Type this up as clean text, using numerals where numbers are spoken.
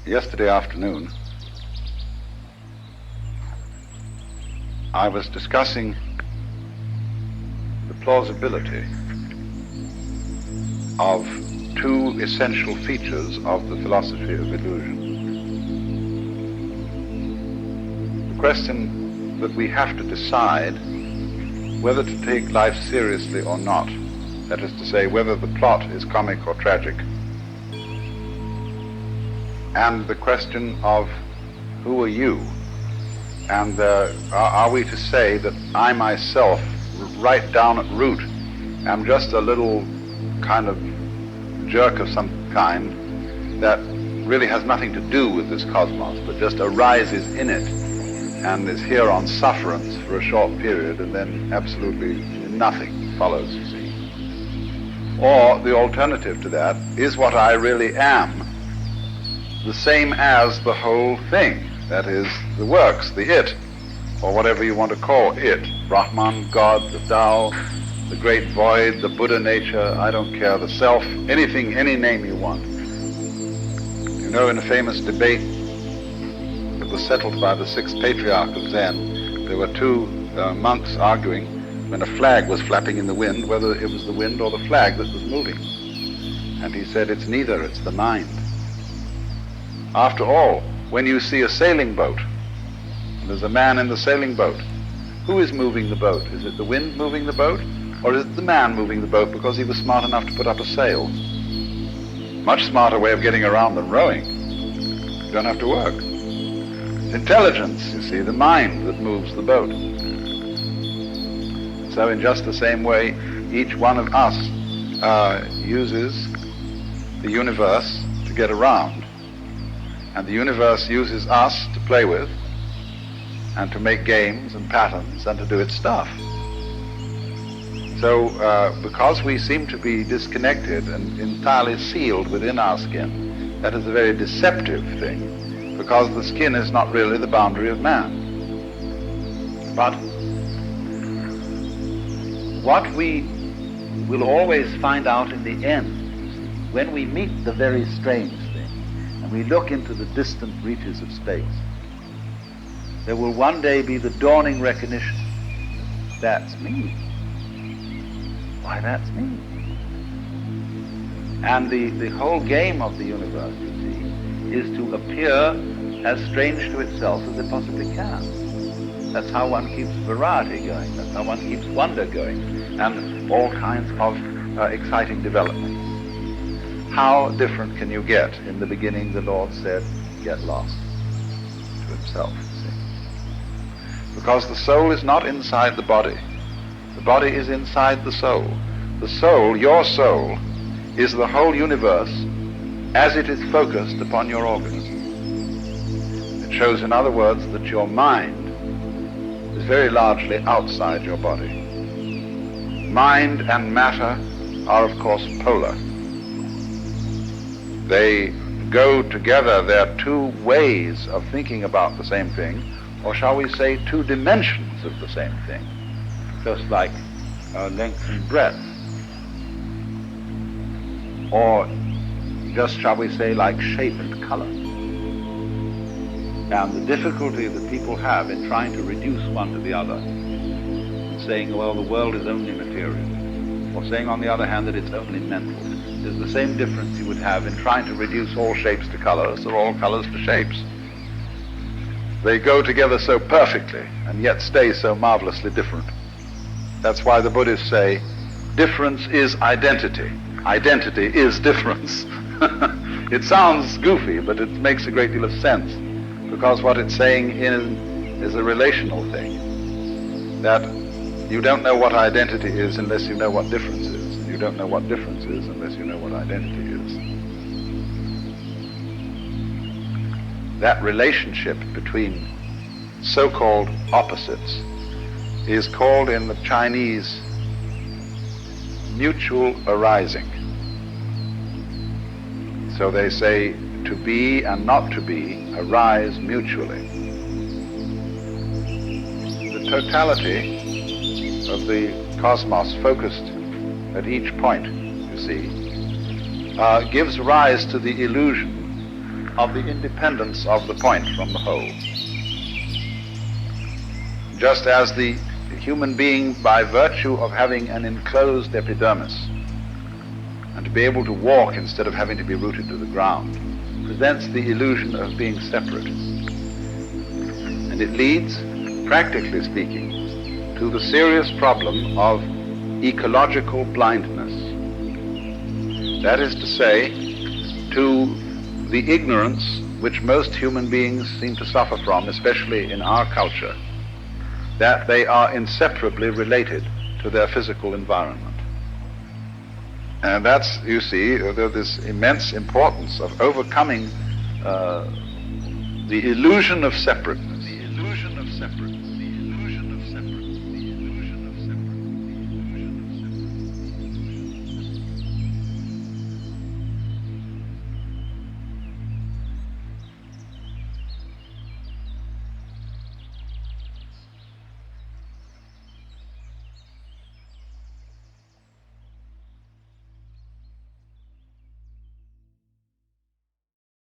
Yesterday afternoon, I was discussing the plausibility of two essential features of the philosophy of illusion. The question that we have to decide whether to take life seriously or not, that is to say, whether the plot is comic or tragic, and the question of who are you, and are we to say that I myself, right down at root, am just a little kind of jerk of some kind that really has nothing to do with this cosmos, but just arises in it and is here on sufferance for a short period, and then absolutely nothing follows, you see. Or the alternative to that is what I really am, the same as the whole thing, that is, the works, the it, or whatever you want to call it, Brahman, God, the Tao, the great void, the Buddha nature, I don't care, the self, anything, any name you want. You know, in a famous debate that was settled by the sixth patriarch of Zen, there were two monks arguing when a flag was flapping in the wind, whether it was the wind or the flag that was moving. And he said, it's neither, it's the mind. After all, when you see a sailing boat, and there's a man in the sailing boat, who is moving the boat? Is it the wind moving the boat? Or is it the man moving the boat because he was smart enough to put up a sail? Much smarter way of getting around than rowing. You don't have to work. It's intelligence, you see, the mind that moves the boat. So in just the same way, each one of us uses the universe to get around. And the universe uses us to play with and to make games and patterns and to do its stuff. So because we seem to be disconnected and entirely sealed within our skin, that is a very deceptive thing, because the skin is not really the boundary of man. But what we will always find out in the end, when we meet the very strange thing, and we look into the distant reaches of space, there will one day be the dawning recognition, that's me. Why, that's me. And the whole game of the universe, you see, is to appear as strange to itself as it possibly can. That's how one keeps variety going, that's how one keeps wonder going, and all kinds of exciting developments. How different can you get? In the beginning, the Lord said, get lost to himself, you see. Because the soul is not inside the body. The body is inside the soul. The soul, your soul, is the whole universe as it is focused upon your organism. It shows, in other words, that your mind is very largely outside your body. Mind and matter are, of course, polar. They go together. There are two ways of thinking about the same thing, or shall we say two dimensions of the same thing, just like length and breadth, or just, shall we say, like shape and color. And the difficulty that people have in trying to reduce one to the other, saying, well, the world is only material, or saying, on the other hand, that it's only mental, is the same difference you would have in trying to reduce all shapes to colors or all colors to shapes. They go together so perfectly and yet stay so marvelously different. That's why the Buddhists say, difference is identity. Identity is difference. It sounds goofy, but it makes a great deal of sense, because what it's saying is a relational thing, that you don't know what identity is unless you know what difference is. You don't know what difference is unless you know what identity is. That relationship between so-called opposites is called in the Chinese mutual arising. So they say to be and not to be arise mutually. The totality of the cosmos focused at each point, you see, gives rise to the illusion of the independence of the point from the whole. Just as the human being, by virtue of having an enclosed epidermis, and to be able to walk instead of having to be rooted to the ground, presents the illusion of being separate. And it leads, practically speaking, to the serious problem of ecological blindness. That is to say, to the ignorance which most human beings seem to suffer from, especially in our culture, that they are inseparably related to their physical environment. And that's, you see, this immense importance of overcoming the illusion of separateness. The illusion of separateness.